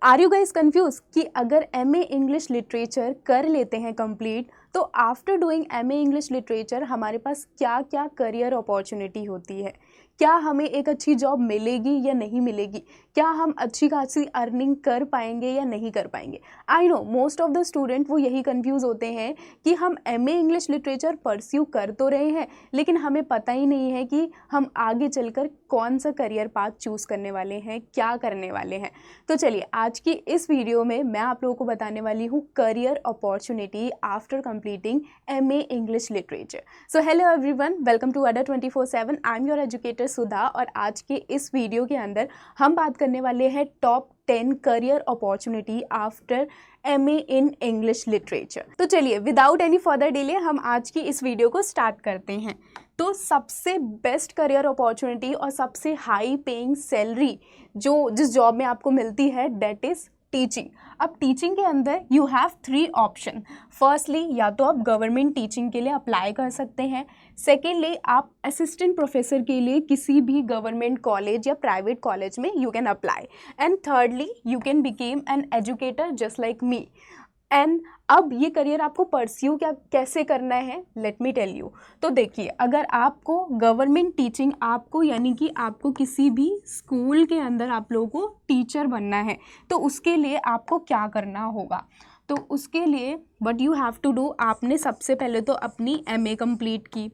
Are you guys confuse कि अगर MA English literature कर लेते हैं कंप्लीट तो after doing MA English literature हमारे पास क्या क्या करियर अपॉर्चुनिटी होती है, क्या हमें एक अच्छी जॉब मिलेगी या नहीं मिलेगी, क्या हम अच्छी खासी अर्निंग कर पाएंगे या नहीं कर पाएंगे। I know most of the student वो यही कंफ्यूज होते हैं कि हम एमए इंग्लिश लिटरेचर परस्यू कर तो रहे हैं लेकिन हमें पता ही नहीं है कि हम आगे चलकर कौन सा करियर पाथ चूज़ करने वाले हैं, क्या करने वाले हैं। तो चलिए आज की इस वीडियो में मैं आप लोगों को बताने वाली हूँ career opportunity after completing MA English literature. So hello everyone, welcome to Adda 24/7। I am your educator Sudha और आज के इस वीडियो के अंदर हम बात करने वाले हैं top 10 career opportunity after MA in English literature. तो चलिए विदाउट एनी फर्दर डिले हम आज की इस वीडियो को स्टार्ट करते हैं। तो सबसे बेस्ट करियर अपॉर्चुनिटी और सबसे हाई पेइंग सैलरी जो जिस जॉब में आपको मिलती है दैट इज़ टीचिंग। अब टीचिंग के अंदर यू हैव 3 ऑप्शन। फर्स्टली या तो आप गवर्नमेंट टीचिंग के लिए अप्लाई कर सकते हैं, सेकेंडली आप असिस्टेंट प्रोफेसर के लिए किसी भी गवर्नमेंट कॉलेज या प्राइवेट कॉलेज में you can apply, and thirdly you can became an educator just like me. And अब ये करियर आपको परस्यू कैसे करना है, लेट मी टेल यू। तो देखिए, अगर आपको गवर्नमेंट टीचिंग आपको यानी कि आपको किसी भी स्कूल के अंदर आप लोगों को टीचर बनना है तो उसके लिए आपको क्या करना होगा। तो उसके लिए what you have to do, आपने सबसे पहले तो अपनी एमए कंप्लीट की,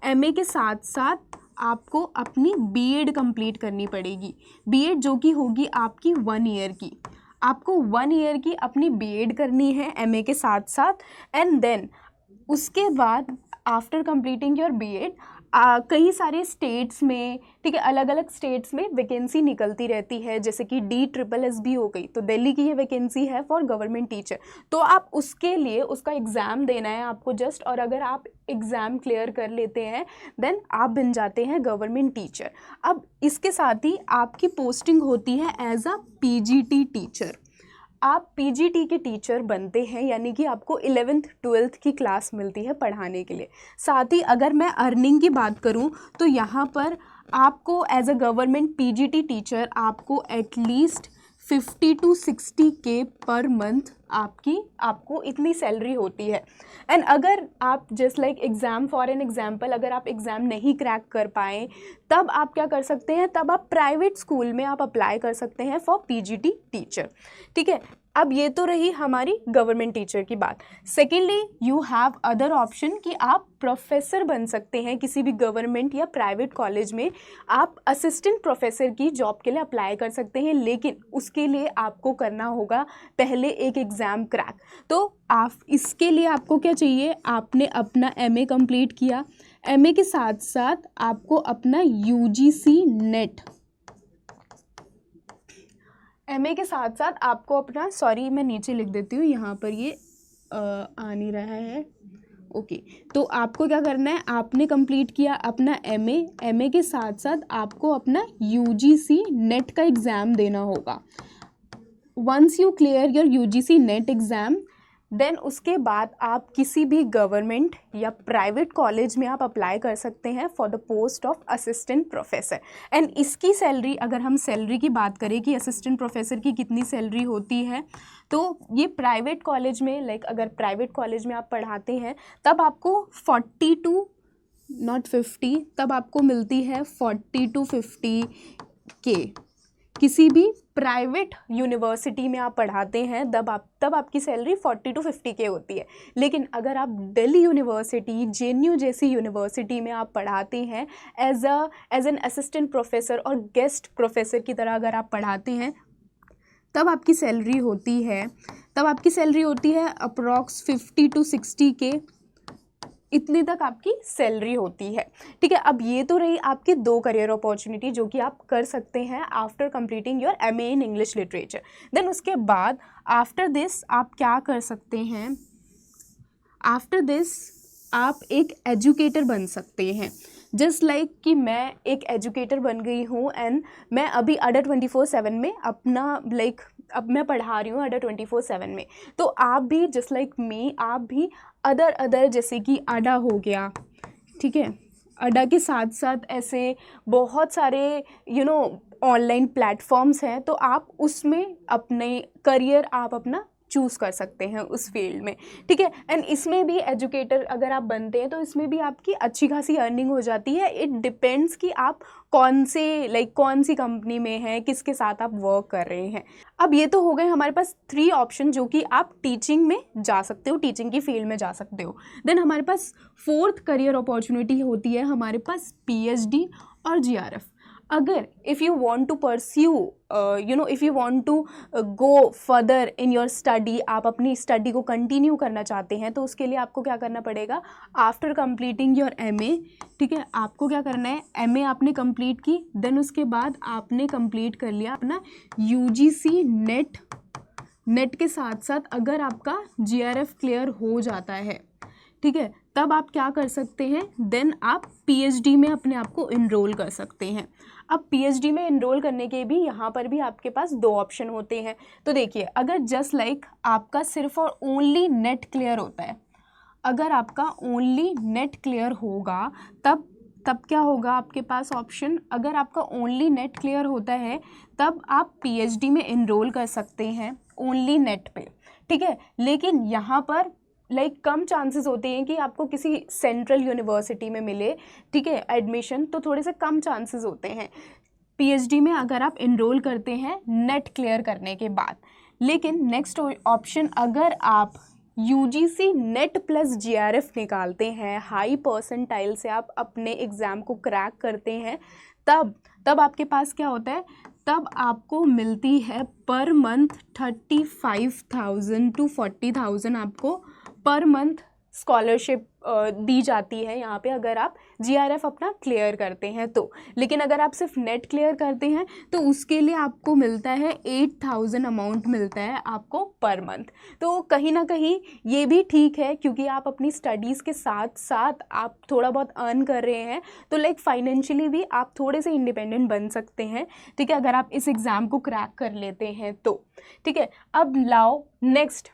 एमए के साथ साथ आपको अपनी बीएड कंप्लीट करनी पड़ेगी। बीएड जो कि होगी आपकी 1 ईयर की, आपको 1 ईयर की अपनी बीएड करनी है एमए के साथ साथ। एंड देन उसके बाद आफ्टर कंप्लीटिंग योर बीएड कई सारे स्टेट्स में, ठीक है, अलग अलग स्टेट्स में वैकेंसी निकलती रहती है, जैसे कि DSSS हो गई तो दिल्ली की ये वैकेंसी है फॉर गवर्नमेंट टीचर। तो आप उसके लिए उसका एग्ज़ाम देना है आपको जस्ट, और अगर आप एग्ज़ाम क्लियर कर लेते हैं देन आप बन जाते हैं गवर्नमेंट टीचर। अब इसके साथ ही आपकी पोस्टिंग होती है एज अ PGT टीचर। आप PGT के टीचर बनते हैं यानी कि आपको 11th 12th की क्लास मिलती है पढ़ाने के लिए। साथ ही अगर मैं अर्निंग की बात करूं तो यहाँ पर आपको as a government PGT teacher आपको at least 50 to 60K per month आपको इतनी सैलरी होती है। एंड अगर आप just like exam for an example, अगर आप एग्ज़ाम नहीं क्रैक कर पाएँ तब आप क्या कर सकते हैं, तब आप प्राइवेट स्कूल में आप अप्लाई कर सकते हैं फॉर PGT टीचर, ठीक है। अब ये तो रही हमारी गवर्नमेंट टीचर की बात। Secondly you have other option कि आप प्रोफेसर बन सकते हैं किसी भी गवर्नमेंट या प्राइवेट कॉलेज में। आप असिस्टेंट प्रोफेसर की जॉब के लिए अप्लाई कर सकते हैं, लेकिन उसके लिए आपको करना होगा पहले एक एग्ज़ाम क्रैक। तो आप इसके लिए आपको क्या चाहिए, आपने अपना एमए कंप्लीट किया, एमए के साथ साथ आपको अपना UGC नेट, एमए के साथ साथ आपको अपना, सॉरी मैं नीचे लिख देती हूँ, यहाँ पर ये आ नहीं रहा है, ओके। तो आपको क्या करना है, आपने कंप्लीट किया अपना एमए, एमए के साथ साथ आपको अपना UGC नेट का एग्ज़ाम देना होगा। Once you clear your UGC net exam then उसके बाद आप किसी भी गवर्नमेंट या प्राइवेट कॉलेज में आप अप्लाई कर सकते हैं for the post of assistant professor. And इसकी सैलरी, अगर हम सैलरी की बात करें कि असिस्टेंट प्रोफेसर की कितनी सैलरी होती है, तो ये प्राइवेट कॉलेज में, लाइक अगर प्राइवेट कॉलेज में आप पढ़ाते हैं तब आपको 40 to not 50, तब आपको मिलती है 40 to 50K। किसी भी प्राइवेट यूनिवर्सिटी में आप पढ़ाते हैं तब आपकी सैलरी 40 to 50K होती है। लेकिन अगर आप दिल्ली यूनिवर्सिटी, JNU जैसी यूनिवर्सिटी में आप पढ़ाते हैं एज एन असिस्टेंट प्रोफेसर और गेस्ट प्रोफेसर की तरह अगर आप पढ़ाते हैं तब आपकी सैलरी होती है अप्रॉक्स 50 to 60K, इतनी तक आपकी सैलरी होती है, ठीक है। अब ये तो रही आपके 2 करियर अपॉर्चुनिटी जो कि आप कर सकते हैं after completing your MA in English literature. Then उसके बाद आफ्टर दिस आप क्या कर सकते हैं, आफ्टर दिस आप एक एजुकेटर बन सकते हैं। जस्ट लाइक कि मैं एक एजुकेटर बन गई हूँ एंड मैं अभी अडा 24/7 में अपना अब मैं पढ़ा रही हूँ अडा 24/7 में। तो आप भी जस्ट लाइक मी, आप भी अदर जैसे कि अडा हो गया, ठीक है, अडा के साथ साथ ऐसे बहुत सारे ऑनलाइन प्लेटफॉर्म्स हैं, तो आप उसमें अपने करियर आप अपना चूज़ कर सकते हैं उस फील्ड में, ठीक है। एंड इसमें भी एजुकेटर अगर आप बनते हैं तो इसमें भी आपकी अच्छी खासी अर्निंग हो जाती है। इट डिपेंड्स कि आप कौन सी कंपनी में हैं, किसके साथ आप वर्क कर रहे हैं। अब ये तो हो गए हमारे पास 3 ऑप्शन जो कि आप टीचिंग में जा सकते हो, टीचिंग की फील्ड में जा सकते हो। देन हमारे पास 4th करियर अपॉर्चुनिटी होती है हमारे पास पीएचडी और जीआरएफ। अगर if you want to pursue if you want to go further in your study, आप अपनी स्टडी को कंटिन्यू करना चाहते हैं, तो उसके लिए आपको क्या करना पड़ेगा, आफ्टर कंप्लीटिंग योर एमए, ठीक है, आपको क्या करना है, एमए आपने कंप्लीट की, देन उसके बाद आपने कंप्लीट कर लिया अपना यूजीसी नेट के साथ साथ अगर आपका जीआरएफ क्लियर हो जाता है, ठीक है, तब आप क्या कर सकते हैं, देन आप पीएचडी में अपने आप को इनरोल कर सकते हैं। अब पीएचडी में इनरोल करने के भी यहाँ पर भी आपके पास 2 ऑप्शन होते हैं। तो देखिए, अगर जस्ट लाइक आपका सिर्फ और ओनली नेट क्लियर होता है, अगर आपका ओनली नेट क्लियर होगा तब क्या होगा आपके पास ऑप्शन, अगर आपका ओनली नेट क्लियर होता है तब आप पीएचडी में इनरोल कर सकते हैं ओनली नेट पे, ठीक है। लेकिन यहाँ पर कम चांसेस होते हैं कि आपको किसी सेंट्रल यूनिवर्सिटी में मिले, ठीक है, एडमिशन, तो थोड़े से कम चांसेस होते हैं पीएचडी में अगर आप इनरोल करते हैं नेट क्लियर करने के बाद। लेकिन नेक्स्ट ऑप्शन, अगर आप यूजीसी नेट प्लस जीआरएफ निकालते हैं, हाई परसेंटाइल से आप अपने एग्ज़ाम को क्रैक करते हैं, तब आपके पास क्या होता है, तब आपको मिलती है पर मंथ 35,000 to 40,000 आपको पर मंथ स्कॉलरशिप दी जाती है यहाँ पे, अगर आप जीआरएफ अपना क्लियर करते हैं तो। लेकिन अगर आप सिर्फ नेट क्लियर करते हैं तो उसके लिए आपको मिलता है 8,000 अमाउंट मिलता है आपको पर मंथ। तो कहीं ना कहीं ये भी ठीक है, क्योंकि आप अपनी स्टडीज़ के साथ साथ आप थोड़ा बहुत अर्न कर रहे हैं, तो फाइनेंशियली भी आप थोड़े से इंडिपेंडेंट बन सकते हैं, ठीक है, अगर आप इस एग्ज़ाम को क्रैक कर लेते हैं तो, ठीक है। अब लाओ नेक्स्ट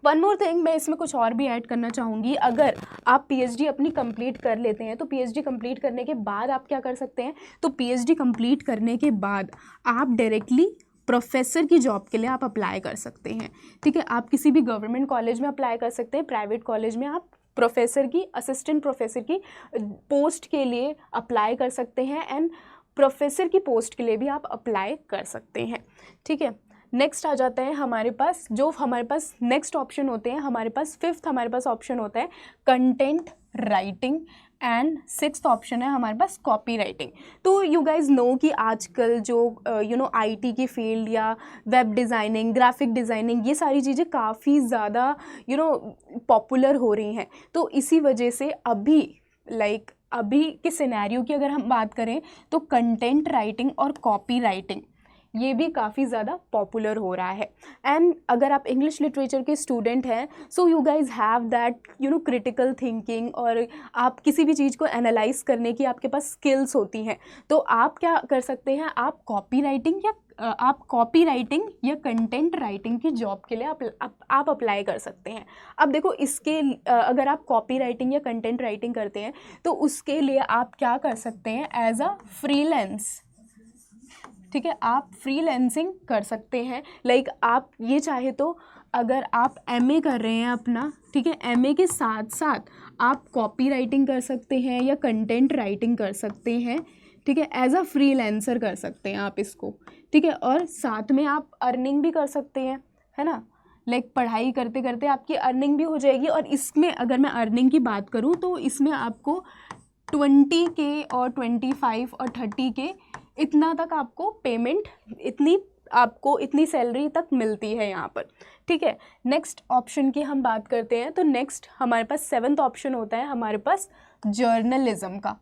वन मोर थिंग, मैं इसमें कुछ और भी ऐड करना चाहूँगी। अगर आप पीएचडी अपनी कंप्लीट कर लेते हैं तो पीएचडी कंप्लीट करने के बाद आप क्या कर सकते हैं, तो पीएचडी कंप्लीट करने के बाद आप डायरेक्टली प्रोफेसर की जॉब के लिए आप अप्लाई कर सकते हैं, ठीक है। आप किसी भी गवर्नमेंट कॉलेज में अप्लाई कर सकते हैं, प्राइवेट कॉलेज में आप प्रोफेसर की, असिस्टेंट प्रोफेसर की पोस्ट के लिए अप्लाई कर सकते हैं, एंड प्रोफेसर की पोस्ट के लिए भी आप अप्लाई कर सकते हैं, ठीक है। नेक्स्ट आ जाता है हमारे पास, जो हमारे पास नेक्स्ट ऑप्शन होते हैं, हमारे पास 5th हमारे पास ऑप्शन होता है content writing, and 6th option है हमारे पास कॉपी राइटिंग। तो यू गाइज नो कि आजकल जो आईटी की फील्ड या वेब डिज़ाइनिंग, ग्राफिक डिज़ाइनिंग, ये सारी चीज़ें काफ़ी ज़्यादा पॉपुलर हो रही हैं। तो इसी वजह से अभी के सिनेरियो की अगर हम बात करें तो कंटेंट राइटिंग और कॉपी राइटिंग ये भी काफ़ी ज़्यादा पॉपुलर हो रहा है। एंड अगर आप इंग्लिश लिटरेचर के स्टूडेंट हैं, so you guys have that critical thinking, और आप किसी भी चीज़ को एनालाइज करने की आपके पास स्किल्स होती हैं, तो आप क्या कर सकते हैं, आप कॉपी राइटिंग या कंटेंट राइटिंग की जॉब के लिए आप अप्लाई कर सकते हैं। अब देखो, इसके अगर आप कॉपी राइटिंग या कंटेंट राइटिंग करते हैं तो उसके लिए आप क्या कर सकते हैं, एज अ फ्रीलांस, ठीक है, आप फ्रीलांसिंग कर सकते हैं। आप ये चाहे तो अगर आप एमए कर रहे हैं अपना, ठीक है, एमए के साथ साथ आप कॉपी राइटिंग कर सकते हैं या कंटेंट राइटिंग कर सकते हैं, ठीक है, एज अ फ्रीलांसर कर सकते हैं आप इसको, ठीक है, और साथ में आप अर्निंग भी कर सकते हैं, है ना। पढ़ाई करते करते आपकी अर्निंग भी हो जाएगी। और इसमें अगर मैं अर्निंग की बात करूँ तो इसमें आपको 20K और 25 और 30K इतना तक आपको पेमेंट, इतनी सैलरी तक मिलती है यहाँ पर, ठीक है। नेक्स्ट ऑप्शन की हम बात करते हैं, तो नेक्स्ट हमारे पास 7th ऑप्शन होता है हमारे पास जर्नलिज्म का।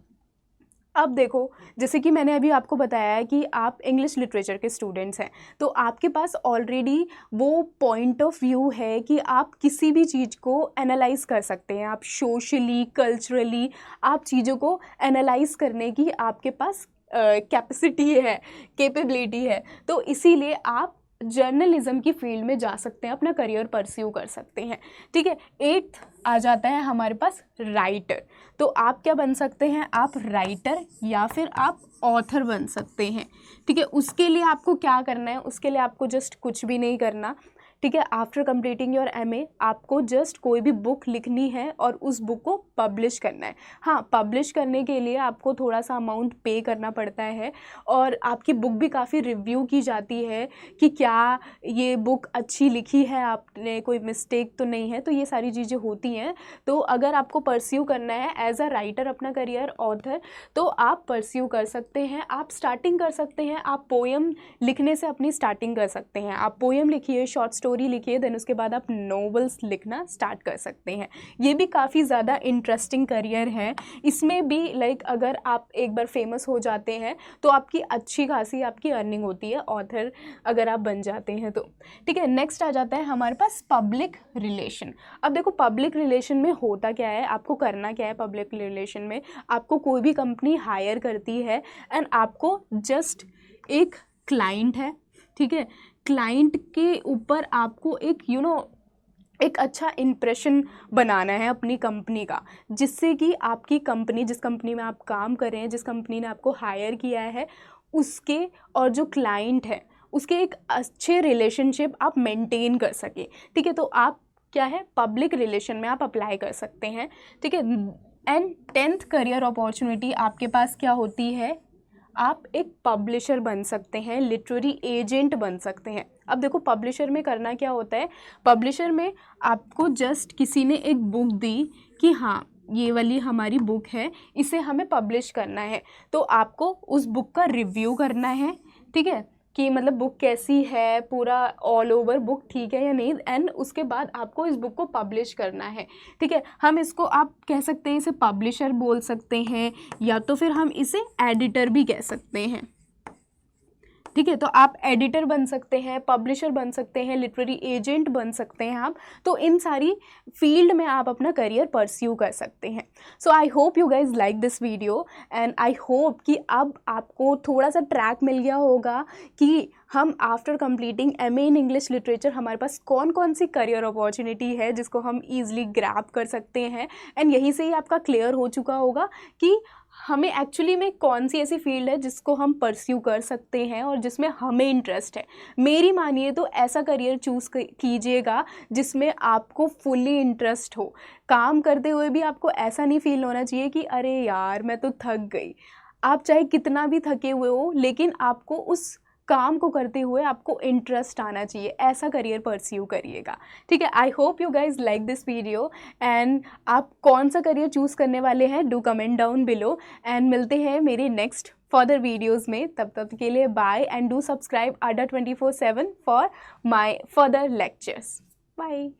अब देखो, जैसे कि मैंने अभी आपको बताया है कि आप इंग्लिश लिटरेचर के स्टूडेंट्स हैं, तो आपके पास ऑलरेडी वो पॉइंट ऑफ व्यू है कि आप किसी भी चीज़ को एनालाइज कर सकते हैं, आप सोशली, कल्चरली आप चीज़ों को एनालाइज करने की आपके पास कैपेसिटी है, कैपेबिलिटी है। तो इसीलिए आप जर्नलिज्म की फील्ड में जा सकते हैं, अपना करियर परस्यू कर सकते हैं। ठीक है, 8th आ जाता है हमारे पास राइटर। तो आप क्या बन सकते हैं, आप राइटर या फिर आप ऑथर बन सकते हैं। ठीक है, उसके लिए आपको क्या करना है, उसके लिए आपको जस्ट कुछ भी नहीं करना। ठीक है, आफ्टर कंप्लीटिंग योर एमए आपको जस्ट कोई भी बुक लिखनी है और उस बुक को पब्लिश करना है। हाँ, पब्लिश करने के लिए आपको थोड़ा सा अमाउंट पे करना पड़ता है और आपकी बुक भी काफ़ी रिव्यू की जाती है कि क्या ये बुक अच्छी लिखी है, आपने कोई मिस्टेक तो नहीं है, तो ये सारी चीज़ें होती हैं। तो अगर आपको परस्यू करना है एज अ राइटर अपना करियर ऑथर, तो आप परस्यू कर सकते हैं। आप स्टार्टिंग कर सकते हैं, आप पोएम लिखने से अपनी स्टार्टिंग कर सकते हैं। आप पोएम लिखिए, शॉर्ट स्टोरी लिखिए, देन उसके बाद आप नॉवेल्स लिखना स्टार्ट कर सकते हैं। ये भी काफ़ी ज़्यादा इंटरेस्टिंग करियर है। इसमें भी लाइक अगर आप एक बार फेमस हो जाते हैं तो आपकी अच्छी खासी आपकी अर्निंग होती है, ऑथर अगर आप बन जाते हैं तो। ठीक है, नेक्स्ट आ जाता है हमारे पास पब्लिक रिलेशन। अब देखो पब्लिक रिलेशन में होता क्या है, आपको करना क्या है पब्लिक रिलेशन में। आपको कोई भी कंपनी हायर करती है एंड आपको जस्ट एक क्लाइंट है, ठीक है, क्लाइंट के ऊपर आपको एक एक अच्छा इम्प्रेशन बनाना है अपनी कंपनी का, जिससे कि आपकी कंपनी, जिस कंपनी में आप काम कर रहे हैं, जिस कंपनी ने आपको हायर किया है, उसके और जो क्लाइंट है उसके एक अच्छे रिलेशनशिप आप मेंटेन कर सके। ठीक है, तो आप क्या है, पब्लिक रिलेशन में आप अप्लाई कर सकते हैं। ठीक है, एंड 10th करियर अपॉर्चुनिटी आपके पास क्या होती है, आप एक पब्लिशर बन सकते हैं, लिटरेरी एजेंट बन सकते हैं। अब देखो पब्लिशर में करना क्या होता है, पब्लिशर में आपको जस्ट किसी ने एक बुक दी कि हाँ ये वाली हमारी बुक है, इसे हमें पब्लिश करना है, तो आपको उस बुक का रिव्यू करना है। ठीक है, कि मतलब बुक कैसी है, पूरा ऑल ओवर बुक ठीक है या नहीं, एंड उसके बाद आपको इस बुक को पब्लिश करना है। ठीक है, हम इसको आप कह सकते हैं, इसे पब्लिशर बोल सकते हैं या तो फिर हम इसे एडिटर भी कह सकते हैं। ठीक है, तो आप एडिटर बन सकते हैं, पब्लिशर बन सकते हैं, लिटरेरी एजेंट बन सकते हैं आप। तो इन सारी फील्ड में आप अपना करियर परस्यू कर सकते हैं। So I hope you guys like this video and I hope कि अब आपको थोड़ा सा ट्रैक मिल गया होगा कि हम after completing MA in English literature हमारे पास कौन कौन सी करियर अपॉर्चुनिटी है जिसको हम ईजिली ग्रैब कर सकते हैं। एंड यहीं से ही आपका क्लियर हो चुका होगा कि हमें एक्चुअली में कौन सी ऐसी फील्ड है जिसको हम परस्यू कर सकते हैं और जिसमें हमें इंटरेस्ट है। मेरी मानिए तो ऐसा करियर चूज़ कीजिएगा जिसमें आपको फुल्ली इंटरेस्ट हो। काम करते हुए भी आपको ऐसा नहीं फील होना चाहिए कि अरे यार मैं तो थक गई। आप चाहे कितना भी थके हुए हो, लेकिन आपको उस काम को करते हुए आपको इंटरेस्ट आना चाहिए, ऐसा करियर परस्यू करिएगा। ठीक है, आई hope you guys like this video and आप कौन सा करियर चूज़ करने वाले हैं, do comment down below and मिलते हैं मेरे नेक्स्ट फर्दर वीडियोज़ में। तब तक के लिए bye and do subscribe ADDA 24/7 for my further lectures. Bye.